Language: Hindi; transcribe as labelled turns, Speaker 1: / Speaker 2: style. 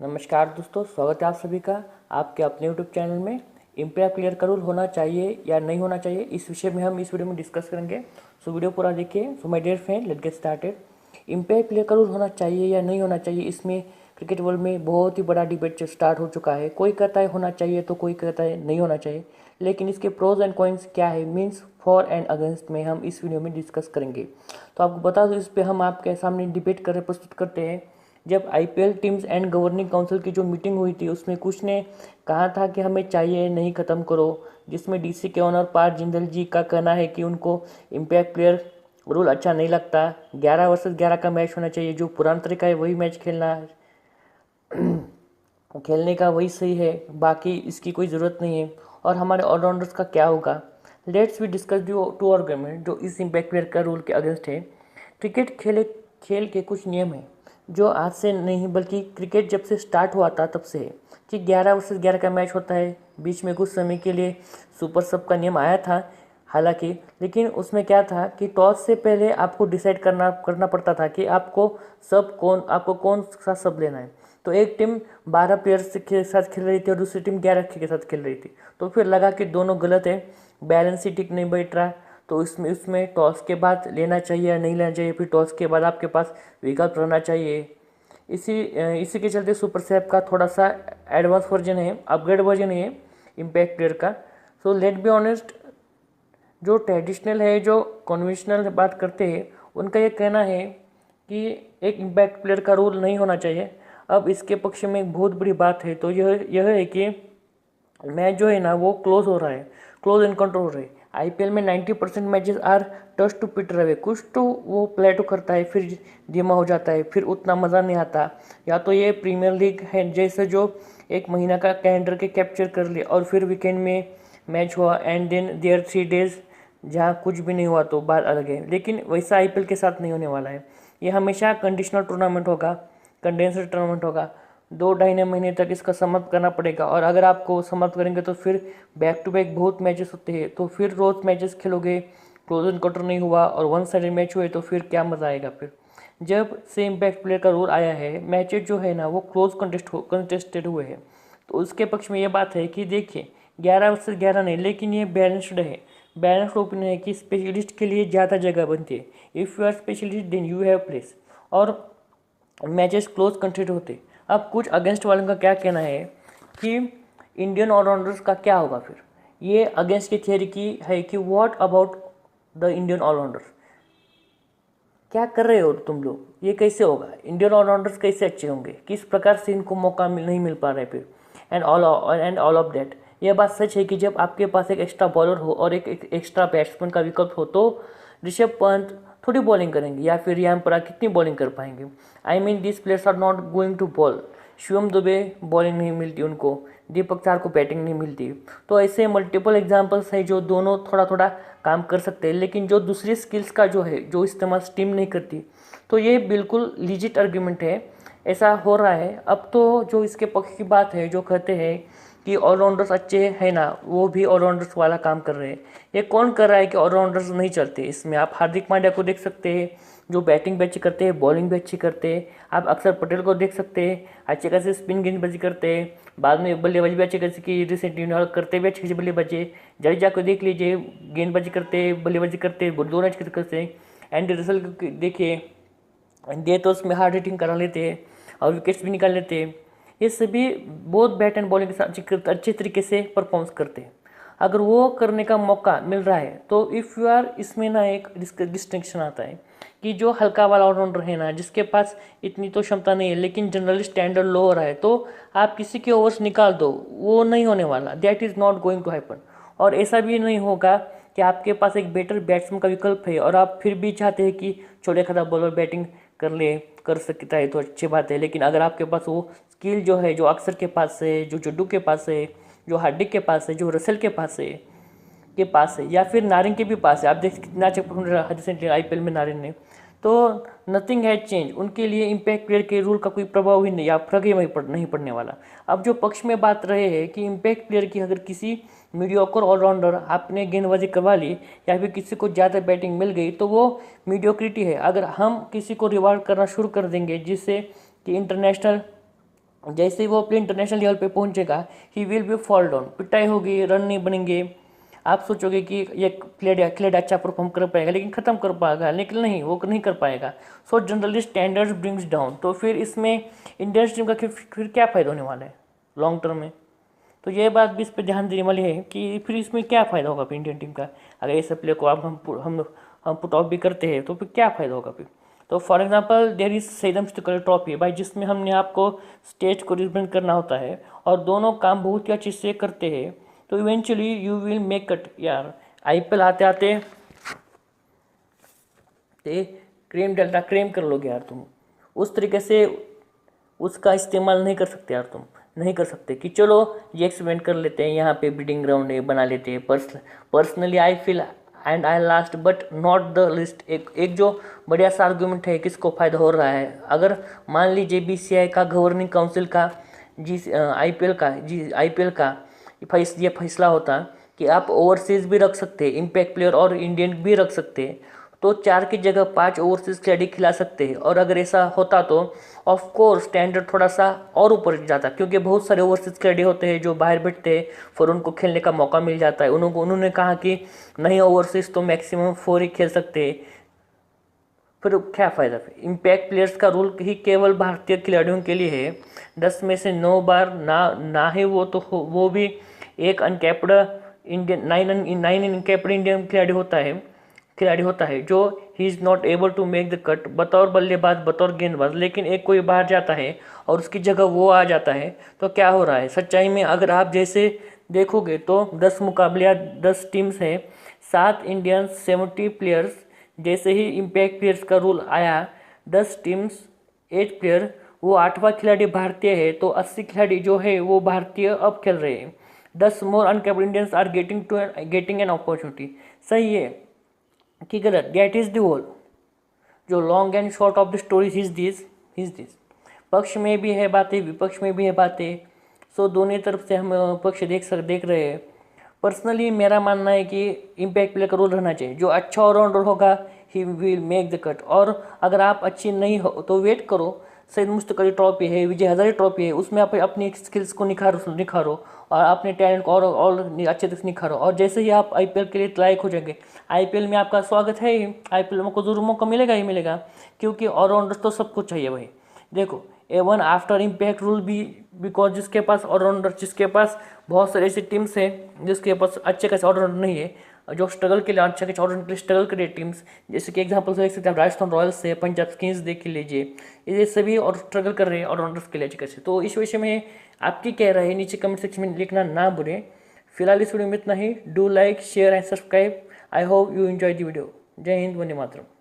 Speaker 1: नमस्कार दोस्तों, स्वागत है आप सभी का आपके अपने यूट्यूब चैनल में। एम्पायर प्लेयर का रूल होना चाहिए या नहीं होना चाहिए, इस विषय में हम इस वीडियो में डिस्कस करेंगे। सो वीडियो पूरा देखिए। So my dear friend, let's get started. Impact player का रूल होना चाहिए या नहीं होना चाहिए, इसमें क्रिकेट वर्ल्ड में बहुत ही बड़ा डिबेट स्टार्ट हो चुका है। कोई कहता है होना चाहिए तो कोई कहता है नहीं होना चाहिए, लेकिन इसके प्रोज एंड कॉइन्स क्या है, मीन्स फॉर एंड अगेंस्ट में हम इस वीडियो में डिस्कस करेंगे। तो आपको बता दो, इस पर हम आपके सामने डिबेट कर प्रस्तुत करते हैं। जब IPL teams and governing council की जो मीटिंग हुई थी, उसमें कुछ ने कहा था कि हमें चाहिए नहीं ख़त्म करो, जिसमें डीसी के ओनर पार्थ जिंदल जी का कहना है कि उनको इम्पैक्ट प्लेयर रूल अच्छा नहीं लगता। 11 वर्सेस 11 का मैच होना चाहिए, जो पुराना तरीका है वही मैच खेलने का वही सही है, बाकी इसकी कोई ज़रूरत नहीं है। और हमारे ऑलराउंडर्स का क्या होगा। Let's we discuss to argument जो इस इम्पैक्ट प्लेयर का रूल के अगेंस्ट है। क्रिकेट खेल के कुछ नियम हैं जो आज से नहीं बल्कि क्रिकेट जब से स्टार्ट हुआ था तब से है कि 11 वर्सेस 11 का मैच होता है। बीच में कुछ समय के लिए सुपर सब का नियम आया था हालांकि, लेकिन उसमें क्या था कि टॉस से पहले आपको डिसाइड करना पड़ता था कि आपको कौन सा सब लेना है। तो एक टीम 12 प्लेयर्स के साथ खेल रही थी और दूसरी टीम 11 के साथ खेल रही थी। तो फिर लगा कि दोनों गलत है, बैलेंस ही ठीक नहीं बैठ रहा। तो इसमें टॉस के बाद लेना चाहिए या नहीं लेना चाहिए, फिर टॉस के बाद आपके पास विकल्प रहना चाहिए। इसी के चलते सुपर सेप का थोड़ा सा एडवांस वर्जन है, अपग्रेड वर्जन है इम्पैक्ट प्लेयर का। सो लेट बी ऑनेस्ट, जो ट्रेडिशनल है, जो कन्वेंशनल बात करते हैं, उनका ये कहना है कि एक इम्पैक्ट प्लेयर का रूल नहीं होना चाहिए। अब इसके पक्ष में एक बहुत बड़ी बात है, तो यह है कि मैच जो है ना वो क्लोज हो रहा है, क्लोज एनकाउंटर हो रहा है। आईपीएल में 90% मैचेस आर टच टू पिट रहे, कुछ तो वो प्लेटो करता है फिर धीमा हो जाता है, फिर उतना मज़ा नहीं आता। या तो ये प्रीमियर लीग है जैसे जो एक महीना का कैलेंडर के कैप्चर कर लिया और फिर वीकेंड में मैच हुआ एंड देन देयर 3 डेज जहाँ कुछ भी नहीं हुआ, तो बात अलग है। लेकिन वैसा आईपीएल के साथ नहीं होने वाला है। ये हमेशा कंडीशनल टूर्नामेंट होगा, कंडेंसर टूर्नामेंट होगा। 2 ढाई महीने तक इसका समाप्त करना पड़ेगा, और अगर आपको समाप्त करेंगे तो फिर बैक टू बैक बहुत मैचेस होते हैं, तो फिर रोज़ मैचेस खेलोगे, क्लोज एनकाउंटर नहीं हुआ और वन साइडेड मैच हुए, तो फिर क्या मज़ा आएगा। फिर जब से इम्पैक्ट प्लेयर का रूल आया है, मैचेस जो है ना वो क्लोज कंटेस्टेड हुए हैं। तो उसके पक्ष में ये बात है कि देखिए 11 वर्सेस 11 नहीं, लेकिन ये बैलेंस्ड है। बैलेंस्ड ओपिनियन है कि स्पेशलिस्ट के लिए ज़्यादा जगह बनती है। If you are specialist then you have place, और मैचेस क्लोज कंटेस्ट होते। अब कुछ अगेंस्ट वालों का क्या कहना है कि इंडियन ऑलराउंडर्स का क्या होगा। फिर ये अगेंस्ट की थियरी की है कि what about the Indian allrounders, क्या कर रहे हो तुम लोग, ये कैसे होगा, इंडियन ऑलराउंडर्स कैसे अच्छे होंगे, किस प्रकार से इनको मौका नहीं मिल पा रहा है फिर, एंड ऑल ऑफ दैट। यह बात सच है कि जब आपके पास एक एक्स्ट्रा बॉलर हो और एक एक्स्ट्रा बैट्समैन का विकल्प हो, तो ऋषभ पंत थोड़ी बॉलिंग करेंगे या फिर रियान पराग कितनी बॉलिंग कर पाएंगे। I mean this players are not going to bowl. Shivam Dube bowling नहीं मिलती उनको, दीपक चार को बैटिंग नहीं मिलती। तो ऐसे मल्टीपल एग्जांपल्स हैं जो दोनों थोड़ा थोड़ा काम कर सकते हैं, लेकिन जो दूसरी स्किल्स का जो है, जो इस्तेमाल टीम नहीं करती। तो ये बिल्कुल लीजिट आर्ग्यूमेंट है, ऐसा हो रहा है। अब तो जो इसके पक्ष की बात है, जो कहते हैं कि ऑलराउंडर्स अच्छे हैं ना, वो भी ऑलराउंडर्स वाला काम कर रहे हैं। ये कौन कर रहा है कि ऑलराउंडर्स नहीं चलते। इसमें आप हार्दिक पांड्या को देख सकते हैं, जो बैटिंग भी अच्छी करते हैं, बॉलिंग भी अच्छी करते हैं। आप अक्षर पटेल को देख सकते हैं, अच्छे खासे स्पिन गेंदबाजी करते हैं, बाद में बल्लेबाजी भी अच्छी खासी की रिसेंटली और करते भी अच्छी बल्लेबाजी। जडेजा को देख लीजिए, गेंदबाजी करते, बल्लेबाजी करते, दोनों अच्छी करते हैं। एंडी रसल को देखिए, दे तो उसमें हार्ड हिटिंग करा लेते हैं और विकेट्स भी निकाल लेते हैं। ये सभी बहुत बैट एंड बॉलिंग के साथ अच्छे तरीके से परफॉर्म करते हैं। अगर वो करने का मौका मिल रहा है तो इफ़ यू आर, इसमें ना एक डिस्टिंक्शन आता है कि जो हल्का वाला ऑलराउंडर है ना, जिसके पास इतनी तो क्षमता नहीं है लेकिन जनरली स्टैंडर्ड लो हो रहा है, तो आप किसी के ओवर्स निकाल दो, वो नहीं होने वाला। That is not going to happen. और ऐसा भी नहीं होगा कि आपके पास एक बेटर बैट्समैन का विकल्प है और आप फिर भी चाहते हैं कि छोटे खाता बॉलर बैटिंग कर सकता है, तो अच्छी बात है। लेकिन अगर आपके पास वो स्किल जो है, जो अक्सर के पास है, जो जड्डू के पास है, जो हार्दिक के पास है, जो रसेल के पास है या फिर नारिन के भी पास है, आप देख कितना अच्छा परफॉर्म रिसेंटली आईपीएल में नारिन ने, तो नथिंग हैज चेंज। उनके लिए इम्पैक्ट प्लेयर के रूल का कोई प्रभाव ही नहीं या फर्क ही नहीं पड़ने वाला। अब जो पक्ष में बात रहे हैं कि इम्पैक्ट प्लेयर की अगर किसी मीडियोकर ऑलराउंडर आपने गेंदबाजी करवा ली या फिर किसी को ज़्यादा बैटिंग मिल गई, तो वो मीडियोक्रिटी है। अगर हम किसी को रिवार्ड करना शुरू कर देंगे जिससे कि इंटरनेशनल जैसे ही वो अपने इंटरनेशनल लेवल पे पहुंचेगा he will be fall down, पिटाई होगी, रन नहीं बनेंगे। आप सोचोगे कि ये प्लेयर अच्छा परफॉर्म कर पाएगा, लेकिन ख़त्म कर पाएगा, लेकिन नहीं, वो नहीं कर पाएगा। So generally standards brings down. तो फिर इसमें इंडियन टीम का फिर क्या फ़ायदा होने वाला है लॉन्ग टर्म में? तो ये बात भी इस पर ध्यान देने वाली है कि फिर इसमें क्या फ़ायदा होगा फिर इंडियन टीम का, अगर ऐसे प्लेयर को आप हम पुट ऑफ भी करते हैं तो फिर क्या फ़ायदा होगा फिर? तो फॉर एग्जांपल देयर इज सेलम स्टिकर ट्रॉफी, भाई जिसमें हमने आपको स्टेज को रिप्रेजेंट करना होता है और दोनों काम बहुत ही अच्छे से करते हैं, तो eventually you will make cut. यार आईपीएल आते आते ते क्रेम डलता क्रेम कर लोगे यार तुम, उस तरीके से उसका इस्तेमाल नहीं कर सकते यार, तुम नहीं कर सकते कि चलो ये एक्सपेरिमेंट कर लेते हैं, यहाँ पे ब्रीडिंग ग्राउंड है बना लेते हैं। Personally I feel and I last but not the list. एक जो बढ़िया सा आर्गूमेंट है, किसको फ़ायदा हो रहा है? अगर मान लीजिए बीसीसीआई का, गवर्निंग काउंसिल का, आईपीएल का ये फैसला होता कि आप ओवरसीज़ भी रख सकते हैं इम्पैक्ट प्लेयर और इंडियन भी रख सकते हैं, तो 4 की जगह 5 ओवरसीज़ खिलाड़ी खिला सकते हैं। और अगर ऐसा होता तो ऑफ कोर्स स्टैंडर्ड थोड़ा सा और ऊपर जाता, क्योंकि बहुत सारे ओवरसीज़ खिलाड़ी होते हैं जो बाहर बैठते हैं, फिर उनको खेलने का मौका मिल जाता है। उन्होंने कहा कि नहीं, ओवरसीज़ तो मैक्सिमम 4 ही खेल सकते हैं, फिर क्या फ़ायदा? फिर इम्पैक्ट प्लेयर्स का रूल ही केवल भारतीय खिलाड़ियों के लिए है। 10 में से 9 बार ना है वो, तो वो भी एक अनकैप्ड इंडियन, 9 अनकैप्ड इंडियन खिलाड़ी होता है जो he is not able to make the cut, बतौर बल्लेबाज, बतौर गेंदबाज। लेकिन एक कोई बाहर जाता है और उसकी जगह वो आ जाता है, तो क्या हो रहा है सच्चाई में? अगर आप जैसे देखोगे तो 10 मुकाबले या 10 टीम्स हैं, 7 इंडियंस, 70 प्लेयर्स। जैसे ही इम्पैक्ट प्लेयर्स का रूल आया, 10 टीम्स, 8 प्लेयर, वो 8वां खिलाड़ी भारतीय है, तो 80 खिलाड़ी जो है वो भारतीय अब खेल रहे हैं। 10 more uncapped Indians are getting an opportunity. सही है कि गलत? दैट इज द होल, जो long and short of the story is this. पक्ष में भी है बातें, विपक्ष में भी है बातें, सो दोनों तरफ से हम पक्ष देख रहे हैं। पर्सनली मेरा मानना है कि इम्पैक्ट प्लेयर का रोल रहना चाहिए, जो अच्छा ऑलराउंडर होगा he will make the cut. और अगर आप अच्छी नहीं हो तो वेट करो, सैयद मुश्ताक अली ट्रॉफी है, विजय हजारे ट्रॉफी है, उसमें आप अपनी स्किल्स को निखारो और अपने टैलेंट को और अच्छे से निखारो। और जैसे ही आप आईपीएल के लिए लायक हो जाएंगे, आईपीएल में आपका स्वागत है ही, आईपीएल में को जरूर मौका मिलेगा ही मिलेगा, क्योंकि ऑलराउंडर्स तो सब कुछ चाहिए भाई। देखो एवन आफ्टर इम्पैक्ट रूल भी, बिकॉज जिसके पास ऑलराउंडर, जिसके पास बहुत सारे ऐसी टीम्स हैं जिसके पास अच्छे खासे ऑलराउंडर नहीं है, जो स्ट्रगल के लिए, अच्छे खासे ऑलराउंडर के लिए स्ट्रगल करे टीम्स, जैसे कि एग्जांपल देख सकते हैं राजस्थान रॉयल्स है, पंजाब किंग्स देख लीजिए, ये सभी और स्ट्रगल कर रहे हैं ऑलराउंडर्स के लिए अच्छे खासे। तो इस विषय में आपकी क्या राय है, नीचे कमेंट सेक्शन में लिखना ना भूलें। फिलहाल इस वीडियो में इतना ही। Do like, share and subscribe. I hope you enjoy the video. जय हिंद, वंदे मातरम।